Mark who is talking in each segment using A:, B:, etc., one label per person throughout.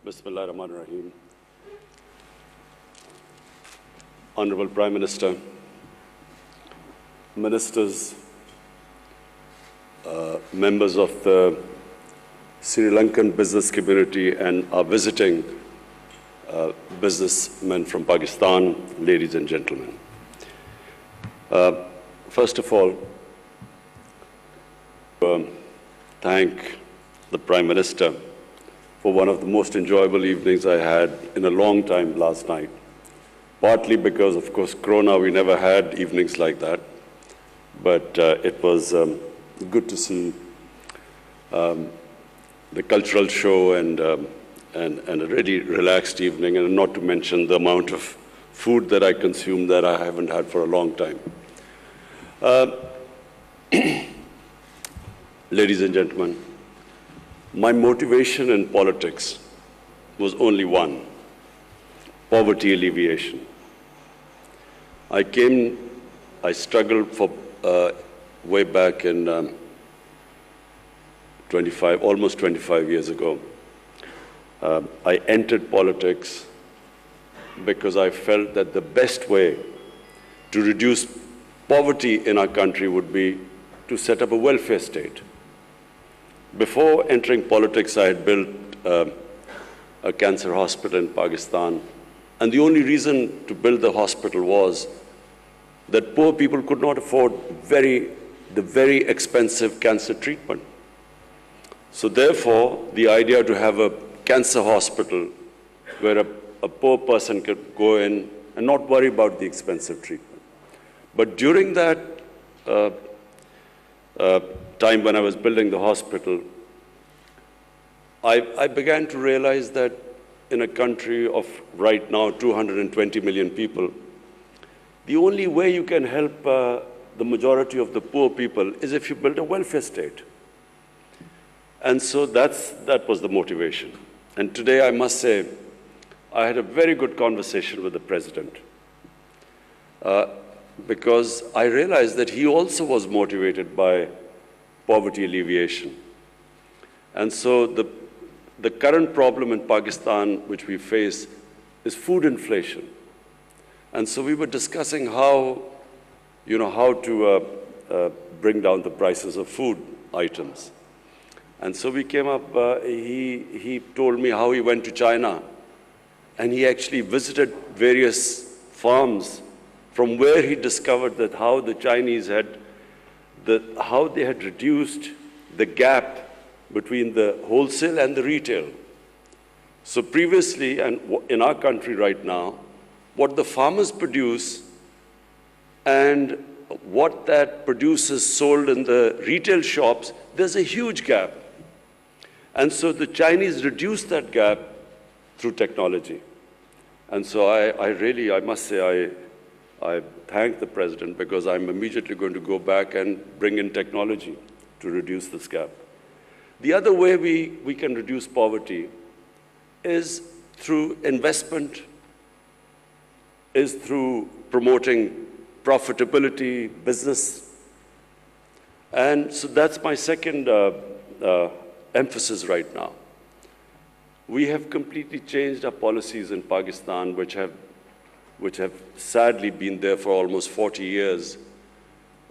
A: Bismillah ar-Rahman ar-Rahim. Honorable Prime Minister, Ministers, members of the Sri Lankan business community and our visiting businessmen from Pakistan, ladies and gentlemen. First of all, thank the Prime Minister for one of the most enjoyable evenings I had in a long time last night. Partly because, of course, Corona, we never had evenings like that. But it was good to see the cultural show and a really relaxed evening, and not to mention the amount of food that I consumed that I haven't had for a long time. Ladies and gentlemen, my motivation in politics was only one: poverty alleviation. I struggled for way back in almost 25 years ago. I entered politics because I felt that the best way to reduce poverty in our country would be to set up a welfare state. Before entering politics, I had built a cancer hospital in Pakistan. And the only reason to build the hospital was that poor people could not afford the very expensive cancer treatment. So therefore, the idea to have a cancer hospital where a poor person could go in and not worry about the expensive treatment. But during that time when I was building the hospital, I began to realize that in a country of right now 220 million people, the only way you can help the majority of the poor people is if you build a welfare state. And so that was the motivation. And today I must say, I had a very good conversation with the President because I realized that he also was motivated by poverty alleviation. And so the current problem in Pakistan which we face is food inflation. And so we were discussing how to bring down the prices of food items. And so we came up, he told me how he went to China and he actually visited various farms from where he discovered that how the Chinese how they had reduced the gap between the wholesale and the retail. So previously, and in our country right now, what the farmers produce and what that produce is sold in the retail shops, there's a huge gap. And so the Chinese reduced that gap through technology. And so I must say, I thank the President because I'm immediately going to go back and bring in technology to reduce this gap. The other way we can reduce poverty is through investment, is through promoting profitability, business. And so that's my second emphasis right now. We have completely changed our policies in Pakistan, which have sadly been there for almost 40 years,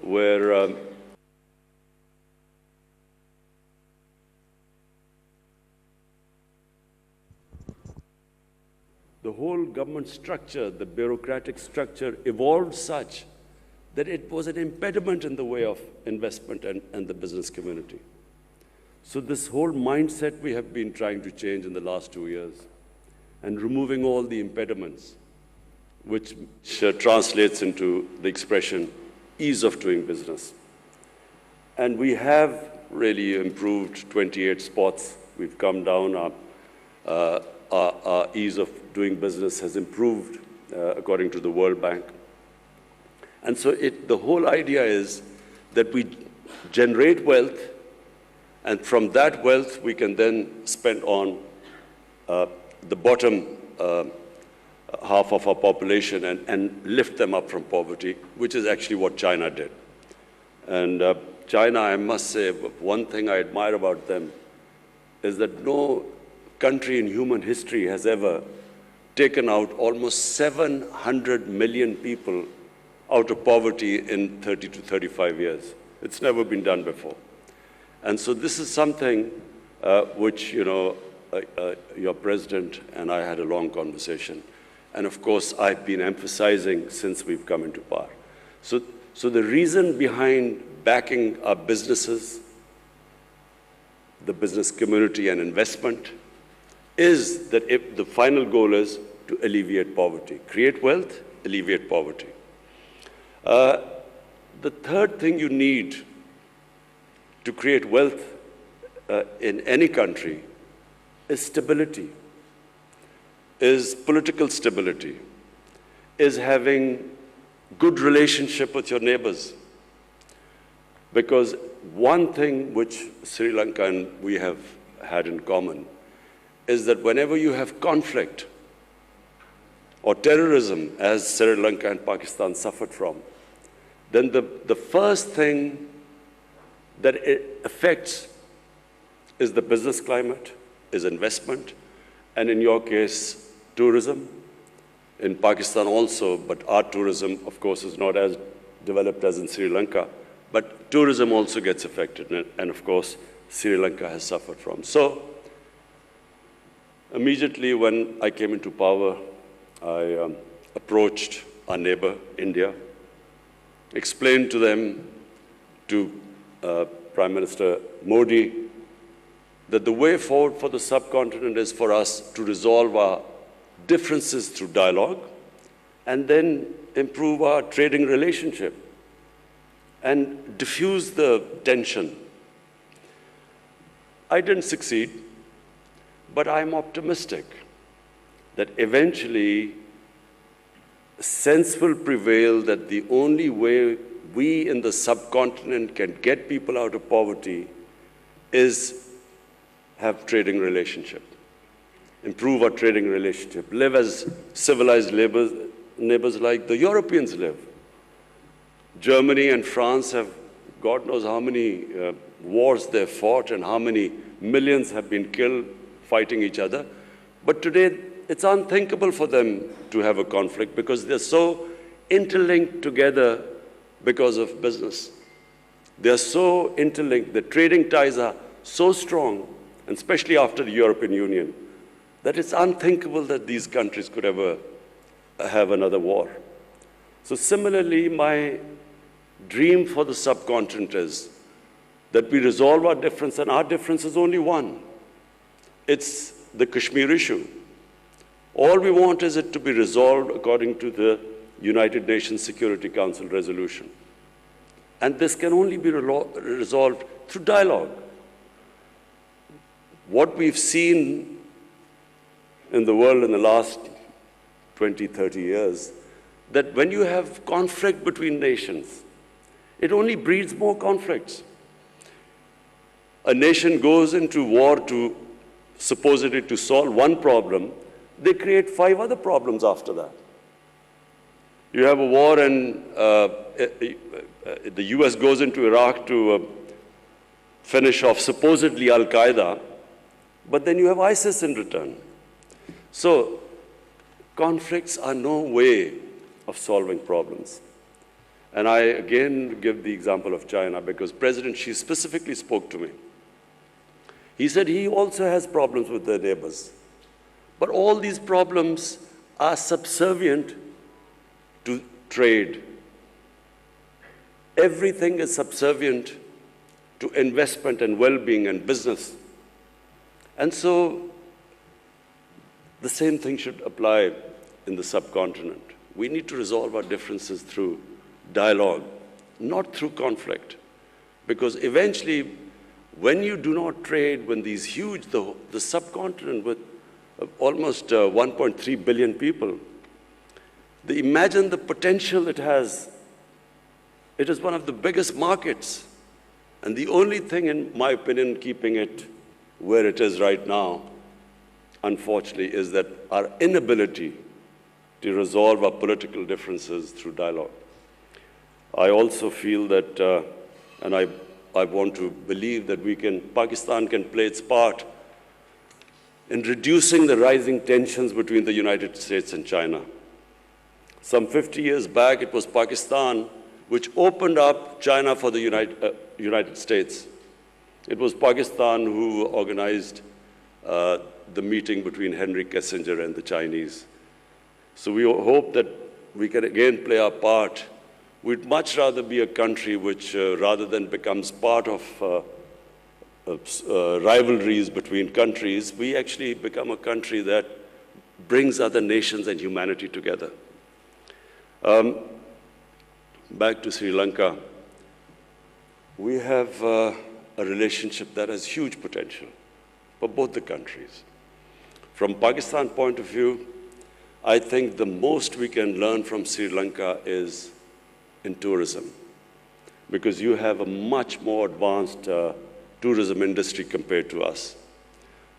A: where the whole government structure, the bureaucratic structure evolved such that it was an impediment in the way of investment and the business community. So this whole mindset we have been trying to change in the last 2 years and removing all the impediments, which translates into the expression ease of doing business. And we have really improved 28 spots. We've come down. Our ease of doing business has improved according to the World Bank. And so the whole idea is that we generate wealth, and from that wealth we can then spend on the bottom half of our population and lift them up from poverty, which is actually what China did. And China, I must say, one thing I admire about them is that no country in human history has ever taken out almost 700 million people out of poverty in 30 to 35 years. It's never been done before. And so this is something which, your president and I had a long conversation. And of course, I've been emphasizing since we've come into power. So the reason behind backing our businesses, the business community and investment, is that if the final goal is to alleviate poverty, create wealth, alleviate poverty. The third thing you need to create wealth in any country is stability, is political stability, is having good relationship with your neighbors. Because one thing which Sri Lanka and we have had in common is that whenever you have conflict or terrorism, as Sri Lanka and Pakistan suffered from, then the first thing that it affects is the business climate, is investment, and in your case, tourism. In Pakistan also, but our tourism, of course, is not as developed as in Sri Lanka, but tourism also gets affected, and of course, Sri Lanka has suffered from. So, immediately when I came into power, I approached our neighbor, India, explained to them, to Prime Minister Modi, that the way forward for the subcontinent is for us to resolve our differences through dialogue and then improve our trading relationship and diffuse the tension. I didn't succeed, but I'm optimistic that eventually sense will prevail that the only way we in the subcontinent can get people out of poverty is have trading relationship, improve our trading relationship, live as civilized neighbors like the Europeans live. Germany and France have, God knows how many wars they've fought and how many millions have been killed fighting each other. But today, it's unthinkable for them to have a conflict because they're so interlinked together because of business. They're so interlinked, the trading ties are so strong, and especially after the European Union, that it's unthinkable that these countries could ever have another war. So similarly, my dream for the subcontinent is that we resolve our difference, and our difference is only one. It's the Kashmir issue. All we want is it to be resolved according to the United Nations Security Council resolution. And this can only be resolved through dialogue. What we've seen in the world in the last 20, 30 years, that when you have conflict between nations, it only breeds more conflicts. A nation goes into war to supposedly to solve one problem, they create 5 other problems after that. You have a war and the US goes into Iraq to finish off supposedly Al-Qaeda, but then you have ISIS in return. So conflicts are no way of solving problems. And I again give the example of China because President Xi specifically spoke to me. He said he also has problems with their neighbors. But all these problems are subservient to trade. Everything is subservient to investment and well-being and business. And so the same thing should apply in the subcontinent. We need to resolve our differences through dialogue, not through conflict. Because eventually, when you do not trade, when these huge, the subcontinent with almost 1.3 billion people, imagine the potential it has. It is one of the biggest markets. And the only thing, in my opinion, keeping it where it is right now, unfortunately, is that our inability to resolve our political differences through dialogue. I also feel that, and I want to believe that Pakistan can play its part in reducing the rising tensions between the United States and China. Some 50 years back, it was Pakistan which opened up China for the United States. It was Pakistan who organized the meeting between Henry Kissinger and the Chinese. So we hope that we can again play our part. We'd much rather be a country which, rather than becomes part of rivalries between countries, we actually become a country that brings other nations and humanity together. Back to Sri Lanka. We have a relationship that has huge potential for both the countries. From Pakistan point of view, I think the most we can learn from Sri Lanka is in tourism, because you have a much more advanced tourism industry compared to us.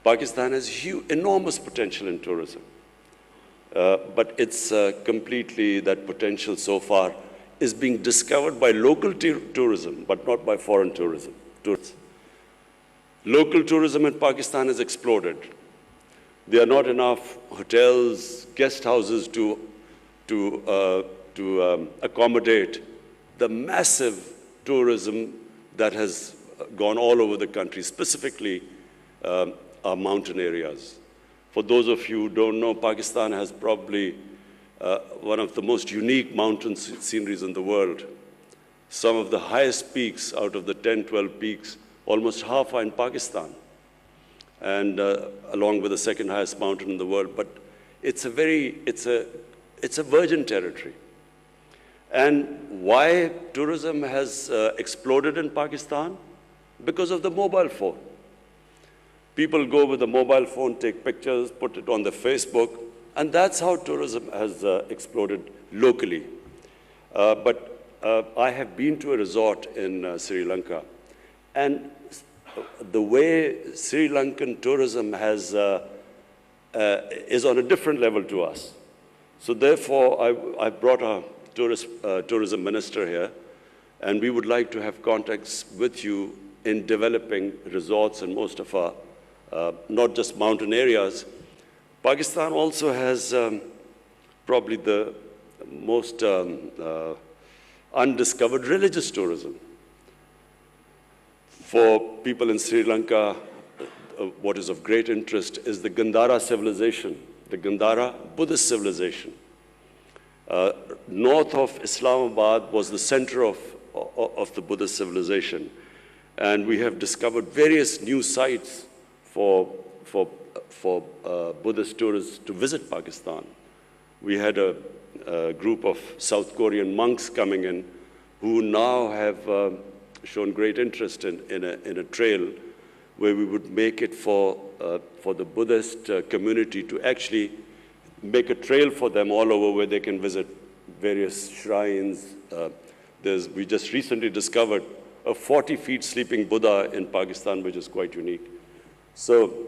A: Pakistan has enormous potential in tourism, but it's completely, that potential so far is being discovered by local tourism, but not by foreign tourism. Local tourism in Pakistan has exploded. There are not enough hotels, guest houses to accommodate the massive tourism that has gone all over the country, specifically our mountain areas. For those of you who don't know, Pakistan has probably one of the most unique mountain sceneries in the world. Some of the highest peaks out of the 10, 12 peaks, almost half are in Pakistan, and along with the second highest mountain in the world. But it's a virgin territory. And why tourism has exploded in Pakistan? Because of the mobile phone. People go with a mobile phone, take pictures, put it on their Facebook, and that's how tourism has exploded locally. But I have been to a resort in Sri Lanka, and the way Sri Lankan tourism has, is on a different level to us. So therefore, I brought a tourism minister here, and we would like to have contacts with you in developing resorts in most of our, not just mountain areas. Pakistan also has probably the most undiscovered religious tourism. For people in Sri Lanka, what is of great interest is the Gandhara civilization, the Gandhara Buddhist civilization. North of Islamabad was the center of the Buddhist civilization. And we have discovered various new sites for Buddhist tourists to visit Pakistan. We had a group of South Korean monks coming in who now have shown great interest in a trail where we would make it for the Buddhist community to actually make a trail for them all over where they can visit various shrines. We just recently discovered a 40-feet sleeping Buddha in Pakistan, which is quite unique. So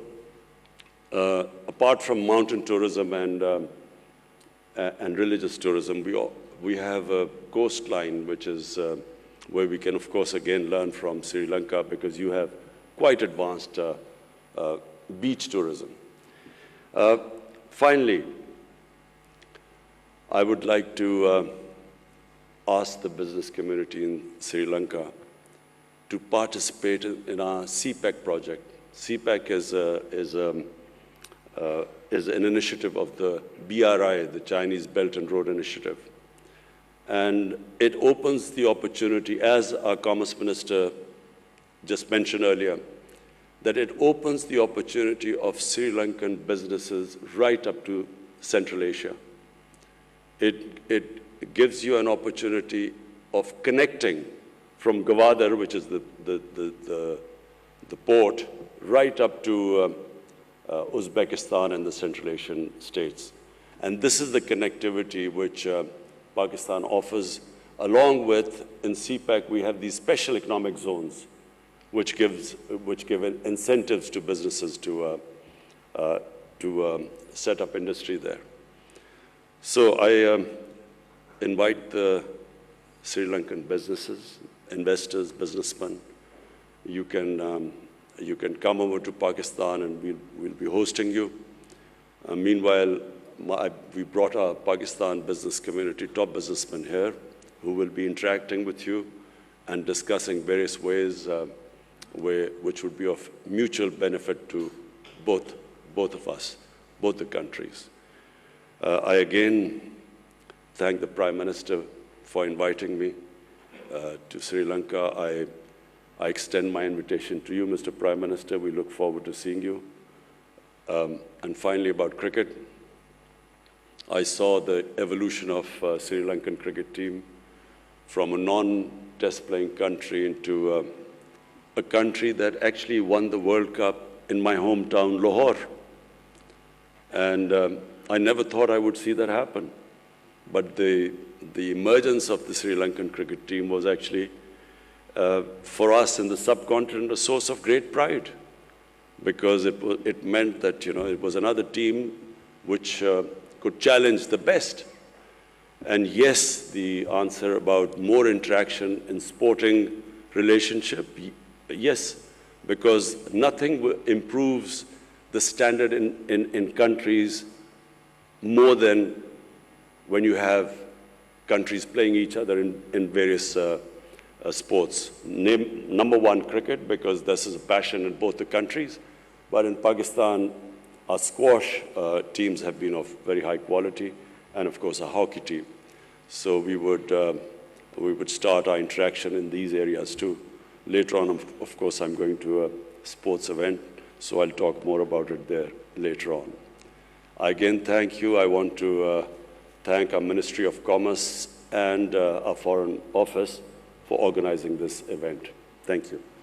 A: apart from mountain tourism and religious tourism, we have a coastline, which is where we can, of course, again learn from Sri Lanka, because you have quite advanced beach tourism. Finally, I would like to ask the business community in Sri Lanka to participate in our CPEC project. CPEC is an initiative of the BRI, the Chinese Belt and Road Initiative. And it opens the opportunity, as our Commerce Minister just mentioned earlier, that it opens the opportunity of Sri Lankan businesses right up to Central Asia. It gives you an opportunity of connecting from Gwadar, which is the port, right up to Uzbekistan and the Central Asian states. And this is the connectivity which Pakistan offers, along with, in CPEC, we have these special economic zones, which give incentives to businesses to set up industry there. So I invite the Sri Lankan businesses, investors, businessmen. You can You can come over to Pakistan and we'll be hosting you. Meanwhile, we brought our Pakistan business community, top businessmen here, who will be interacting with you and discussing various ways which would be of mutual benefit to both of us, both the countries. I again thank the Prime Minister for inviting me to Sri Lanka. I extend my invitation to you, Mr. Prime Minister. We look forward to seeing you. And finally, about cricket, I saw the evolution of Sri Lankan cricket team from a non-test playing country into a country that actually won the World Cup in my hometown, Lahore. And I never thought I would see that happen. But the emergence of the Sri Lankan cricket team was actually, for us in the subcontinent, a source of great pride, because it meant that, it was another team which could challenge the best. And yes, the answer about more interaction in sporting relationship, yes, because nothing improves the standard in countries more than when you have countries playing each other in various sports. Number one, cricket, because this is a passion in both the countries. But in Pakistan, our squash teams have been of very high quality, and of course, our hockey team. So we would start our interaction in these areas too. Later on, of course, I'm going to a sports event, so I'll talk more about it there later on. Again, thank you. I want to thank our Ministry of Commerce and our Foreign Office for organizing this event. Thank you.